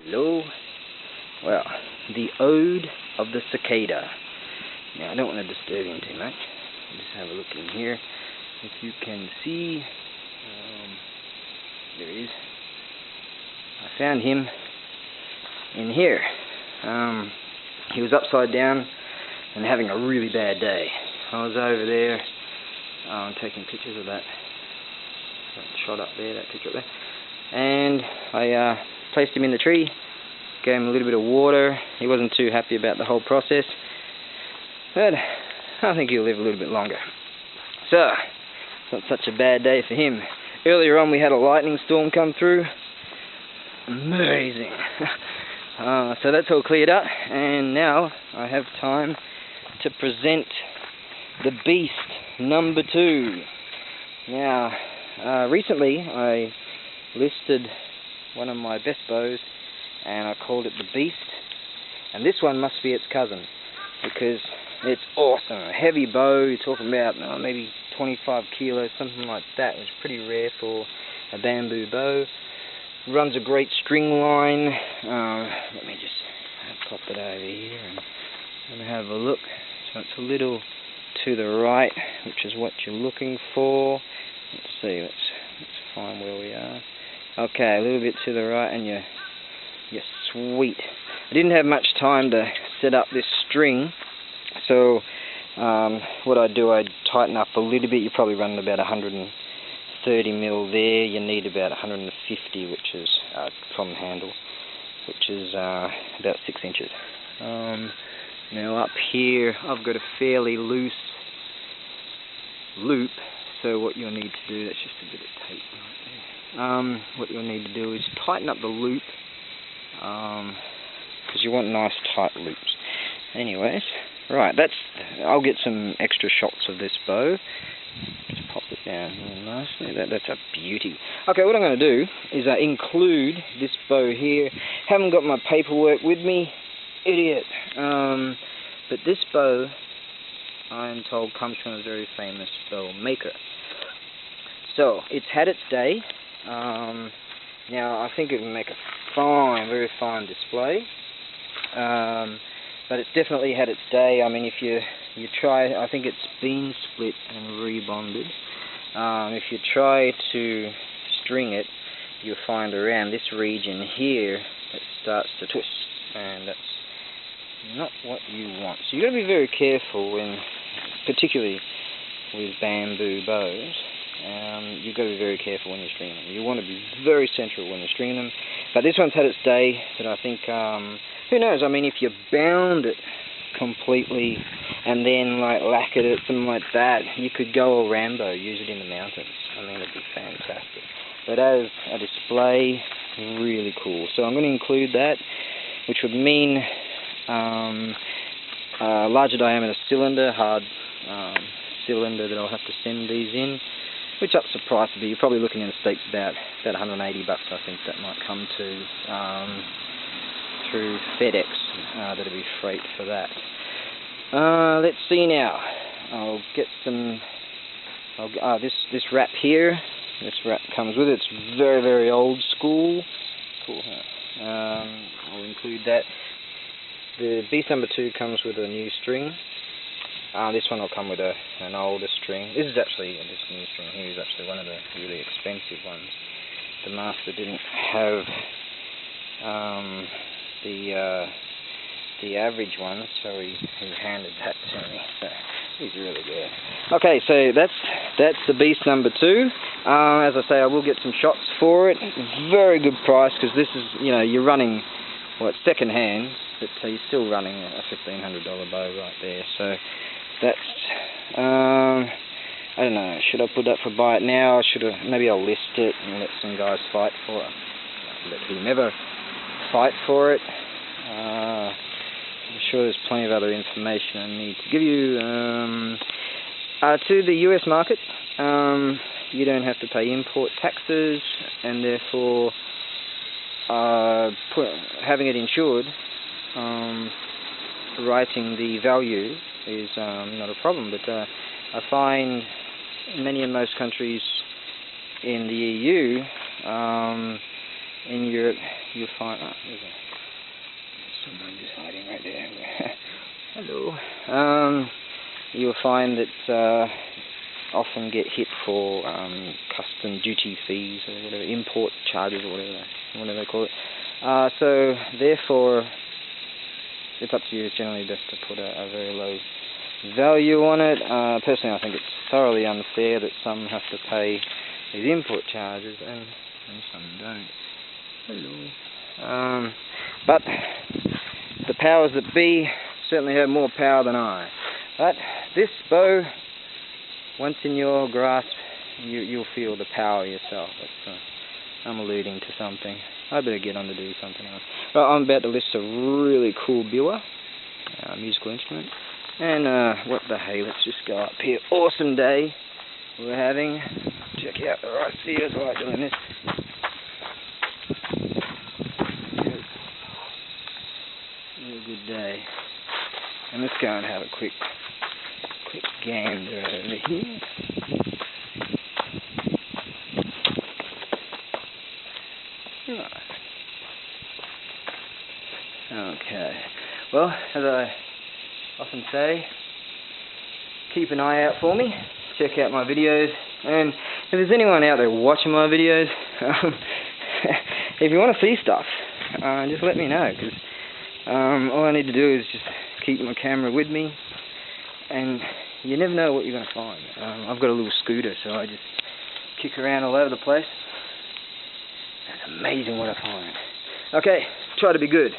Hello. Well, the ode of the cicada. Now, I don't want to disturb him too much. Just have a look in here. If you can see, there he is. I found him in here. He was upside down and having a really bad day. I was over there taking pictures of that shot up there, that picture up there, and I placed him in the tree, gave him a little bit of water. He wasn't too happy about the whole process, but I think he'll live a little bit longer. So, it's not such a bad day for him. Earlier on we had a lightning storm come through. Amazing. So that's all cleared up, and now I have time to present the beast number 2. Now, recently I listed one of my best bows and I called it the Beast, and this one must be its cousin because it's awesome. A heavy bow, you're talking about maybe 25 kilos, something like that. It's pretty rare for a bamboo bow. Runs a great string line. Let me just pop it over here and have a look. So it's a little to the right, which is what you're looking for. Let's see, let's find where we are. Okay, a little bit to the right, and you're sweet. I didn't have much time to set up this string, so what I do, I tighten up a little bit. You're probably running about 130 mil there. You need about 150, which is from the handle, which is about 6 inches. Now up here, I've got a fairly loose loop. So what you'll need to do, that's just a bit of tape right there. What you'll need to do is tighten up the loop, because you want nice tight loops. Anyways, right, I'll get some extra shots of this bow. Just pop it down here nicely. That's a beauty. Okay, what I'm going to do is include this bow here. Haven't got my paperwork with me, idiot. But this bow, I am told, comes from a very famous bow maker. So, it's had its day. Now, I think it will make a fine, very fine display. But it's definitely had its day. I mean, if you try, I think it's been split and rebonded. If you try to string it, you'll find around this region here, it starts to twist. And that's not what you want. So you've got to be very careful when, particularly with bamboo bows, you've got to be very careful when you're stringing them. You want to be very central when you're stringing them. But this one's had its day, but I think, who knows, I mean, if you bound it completely and then like lacquered it, something like that, you could go all Rambo, use it in the mountains. I mean, it'd be fantastic. But as a display, really cool. So I'm going to include that, which would mean larger diameter cylinder, hard cylinder that I'll have to send these in, which ups the price a bit. You're probably looking in the States about $180, I think that might come to through FedEx. That'll be freight for that. Let's see now. I'll get some. This wrap here. This wrap comes with it. It's very, very old school. Cool. I'll include that. The Beast number 2 comes with a new string. This one will come with an older string. This new string here is actually one of the really expensive ones. The master didn't have the average one, so he handed that to me. So he's really good. Okay, so that's the Beast number 2. As I say, I will get some shots for it. Very good price, because this is, you're running, well, it's second hand, but you're still running a $1,500 bow right there. So that's, I don't know, should I put that for buy it now? Maybe I'll list it and let some guys fight for it. Let whomever fight for it. I'm sure there's plenty of other information I need to give you. To the US market, you don't have to pay import taxes, and therefore having it insured, writing the value is not a problem. But I find many and most countries in the EU, in Europe, you'll find... Oh, there's someone just hiding right there. Hello. You'll find that often get hit for custom duty fees or whatever, import charges or whatever they call it. So therefore, it's up to you. It's generally best to put a very low value on it. Personally, I think it's thoroughly unfair that some have to pay these import charges and some don't. Hello. But the powers that be certainly have more power than I. But this bow, once in your grasp, you'll feel the power yourself. I'm alluding to something. I better get on to do something else. Well, I'm about to list a really cool biwa, musical instrument. And what the hey, let's just go up here. Awesome day we're having. Check out the right seers while I'm doing this. Really good day. And let's go and have a quick gander over here. Right. Okay. Well, as I often say, keep an eye out for me. Check out my videos. And if there's anyone out there watching my videos, if you want to see stuff, just let me know. Because all I need to do is just keep my camera with me. And you never know what you're going to find. I've got a little scooter, so I just kick around all over the place. It's amazing what I find. Okay, try to be good.